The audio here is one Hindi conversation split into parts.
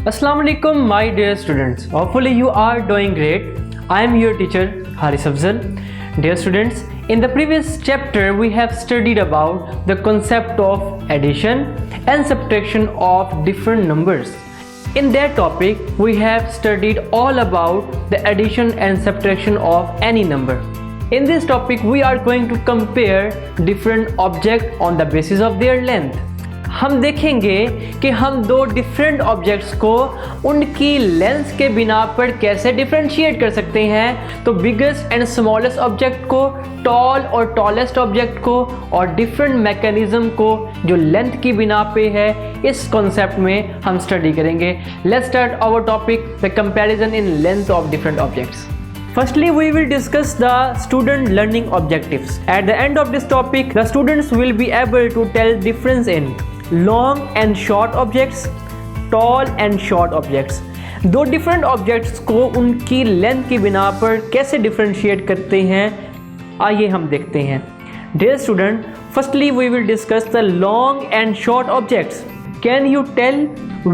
Assalamu alaikum my dear students. Hopefully you are doing great. I am your teacher Haris Afzal. Dear students, in the previous chapter we have studied about the concept of addition and subtraction of different numbers. In that topic we have studied all about the addition and subtraction of any number. In this topic we are going to compare different objects on the basis of their length. हम देखेंगे कि हम दो डिफरेंट ऑब्जेक्ट्स को उनकी लेंथ के बिना पर कैसे डिफरेंशिएट कर सकते हैं। तो बिगेस्ट एंड स्मॉलेस्ट ऑब्जेक्ट को, टॉल और टॉलेस्ट ऑब्जेक्ट को और डिफरेंट मैकेनिज्म को जो लेंथ की बिना पे है, इस कॉन्सेप्ट में हम स्टडी करेंगे। Let's start our topic the comparison in length of different objects. Firstly, we will discuss the student learning objectives. At the end of this topic, the students will be able to tell difference in long and short objects, tall and short objects. दो different objects को उनकी length की बिना पर कैसे differentiate करते हैं, आइए हम देखते हैं। Dear student, firstly we will discuss the long and short objects. Can you tell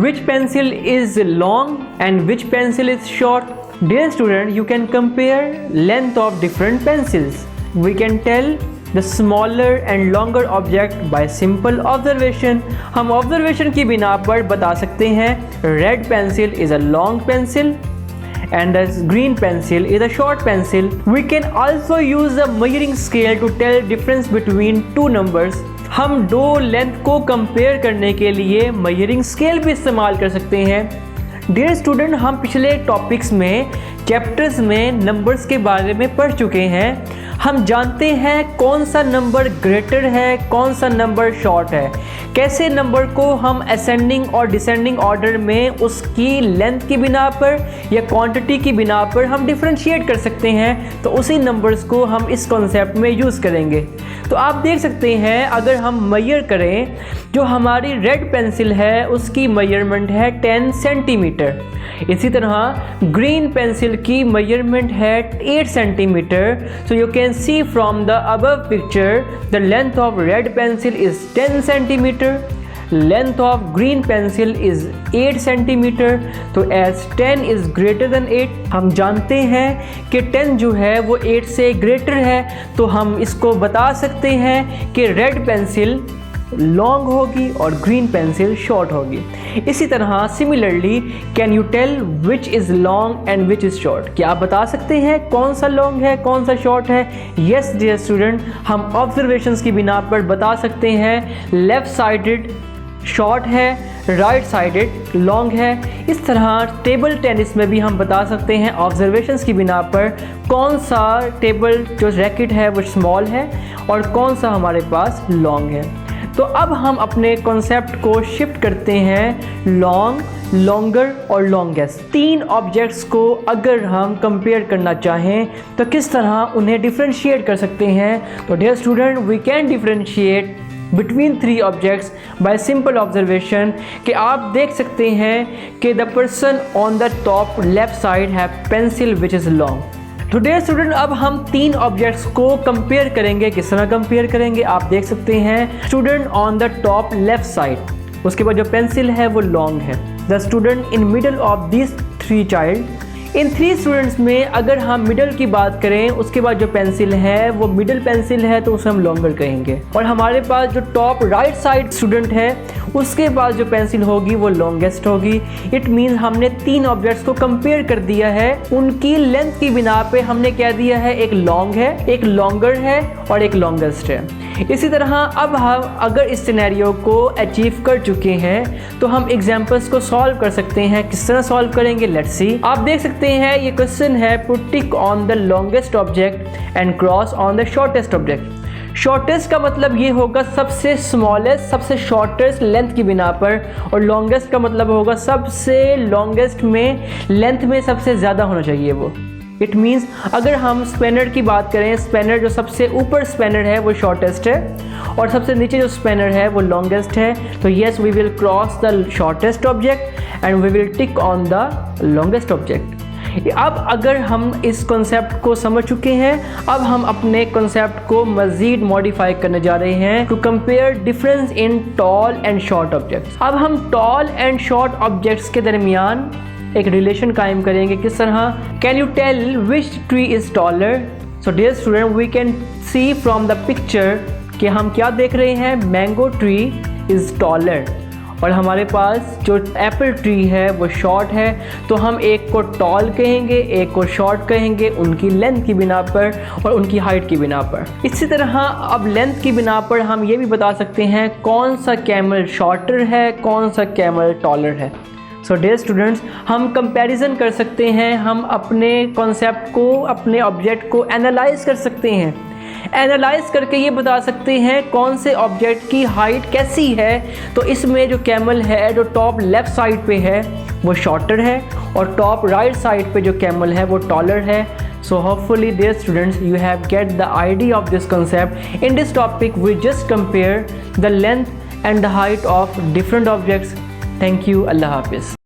which pencil is long and which pencil is short? Dear student, you can compare length of different pencils. We can tell the smaller and longer object by simple observation. हम observation की बिना पर बता सकते हैं red pencil is a long pencil and the green pencil is a short pencil. We can also use a measuring scale to tell difference between two numbers. हम दो लेंथ को कंपेयर करने के लिए measuring scale भी इस्तेमाल कर सकते हैं। डियर स्टूडेंट, हम पिछले टॉपिक्स में चैप्टर्स में नंबर्स के बारे में पढ़ चुके हैं। हम जानते हैं कौन सा नंबर ग्रेटर है, कौन सा नंबर शॉर्ट है, कैसे नंबर को हम असेंडिंग और डिसेंडिंग ऑर्डर में उसकी लेंथ की बिना पर या क्वांटिटी की बिना पर हम डिफरेंशिएट कर सकते हैं। तो उसी नंबर्स को हम इस कॉन्सेप्ट में यूज़ करेंगे। तो आप देख सकते हैं, अगर हम मेजर करें, जो हमारी रेड पेंसिल है उसकी मेजरमेंट है 10 सेंटीमीटर। इसी तरह ग्रीन पेंसिल की मेजरमेंट है 8 centimetre. So you can see from the above picture the length of red pencil is 10 centimetre, length of green pencil is 8 centimetre. तो एज 10 इज ग्रेटर देन 8, हम जानते हैं कि 10 जो है वो 8 से ग्रेटर है, तो हम इसको बता सकते हैं कि रेड पेंसिल लॉन्ग होगी और ग्रीन पेंसिल शॉर्ट होगी। इसी तरह similarly, can you tell which is long and which is short? क्या आप बता सकते हैं कौन सा लॉन्ग है, कौन सा शॉर्ट है? यस डियर स्टूडेंट, हम ऑब्जर्वेशंस की बिना पर बता सकते हैं लेफ़्ट साइडेड शॉर्ट है, राइट साइडेड लॉन्ग है। इस तरह टेबल टेनिस में भी हम बता सकते हैं ऑब्जर्वेशंस की बिना पर कौन सा टेबल जो रैकेट है वो स्मॉल है और कौन सा हमारे पास लॉन्ग है। तो अब हम अपने कॉन्सेप्ट को शिफ्ट करते हैं लॉन्ग, लॉन्गर और लॉन्गेस्ट। तीन ऑब्जेक्ट्स को अगर हम कंपेयर करना चाहें तो किस तरह उन्हें डिफरेंशिएट कर सकते हैं। तो dear student, we can differentiate between three objects by simple observation कि आप देख सकते हैं कि the person on the top left side have pencil which is long. तो डियर स्टूडेंट, अब हम तीन ऑब्जेक्ट्स को कंपेयर करेंगे। किस तरह कंपेयर करेंगे आप देख सकते हैं। Student on the top left side, उसके बाद जो पेंसिल है वो लॉन्ग है। The student in middle of this three child, in three students में अगर हम मिडल की बात करें, उसके बाद जो पेंसिल है वो मिडल पेंसिल है, तो उसे हम लॉन्गर कहेंगे। और हमारे पास जो टॉप राइट साइड स्टूडेंट है, उसके पास जो पेंसिल होगी वो लॉन्गेस्ट होगी। इट मीन्स हमने तीन ऑब्जेक्ट्स को कंपेयर कर दिया है, उनकी लेंथ की बिना पे हमने कह दिया है एक लॉन्ग है, एक लॉन्गर है और एक लॉन्गेस्ट है। इसी तरह अब हम अगर इस सिनेरियो को अचीव कर चुके हैं तो हम एग्जाम्पल्स को सॉल्व कर सकते हैं। किस तरह सॉल्व करेंगे, लेट्स सी। आप देख सकते हैं ये क्वेश्चन है, put tick on the longest object and cross on the shortest object. Shortest का मतलब ये होगा सबसे स्मॉलेस्ट, सबसे शॉर्टेस्ट लेंथ की बिना पर, और लॉन्गेस्ट का मतलब होगा सबसे लॉन्गेस्ट में लेंथ में सबसे ज़्यादा होना चाहिए वो। इट मीन्स अगर हम स्पेनर की बात करें, स्पेनर जो सबसे ऊपर स्पेनर है वो शॉर्टेस्ट है और सबसे नीचे जो स्पेनर है वो लॉन्गेस्ट है। तो yes, we will cross the shortest object and we will tick on the longest object. अब अगर हम इस कॉन्सेप्ट को समझ चुके हैं, अब हम अपने कॉन्सेप्ट को मज़ीद मॉडिफाई करने जा रहे हैं to compare difference in tall and short objects. अब हम टॉल एंड शॉर्ट ऑब्जेक्ट्स के दरमियान एक रिलेशन कायम करेंगे। किस तरह? Can you tell which tree is taller? So dear student, we can see from the picture कि हम क्या देख रहे हैं, मैंगो ट्री इज़ टॉलर और हमारे पास जो एप्पल ट्री है वो शॉर्ट है। तो हम एक को टॉल कहेंगे, एक को शॉर्ट कहेंगे, उनकी लेंथ की बिना पर और उनकी हाइट की बिना पर। इसी तरह अब लेंथ की बिना पर हम ये भी बता सकते हैं कौन सा कैमल शॉर्टर है, कौन सा कैमल टॉलर है। सो डियर स्टूडेंट्स, हम कंपैरिजन कर सकते हैं, हम अपने कॉन्सेप्ट को, अपने ऑब्जेक्ट को एनालाइज कर सकते हैं। एनालाइज करके ये बता सकते हैं कौन से ऑब्जेक्ट की हाइट कैसी है। तो इसमें जो कैमल है जो टॉप लेफ़्ट साइड पे है वो शॉर्टर है और टॉप राइट साइड पे जो कैमल है वो टॉलर है। So hopefully dear students, you have get the idea of this concept. In this topic we just compare the length and the height of different objects. Thank you. Allah Hafiz.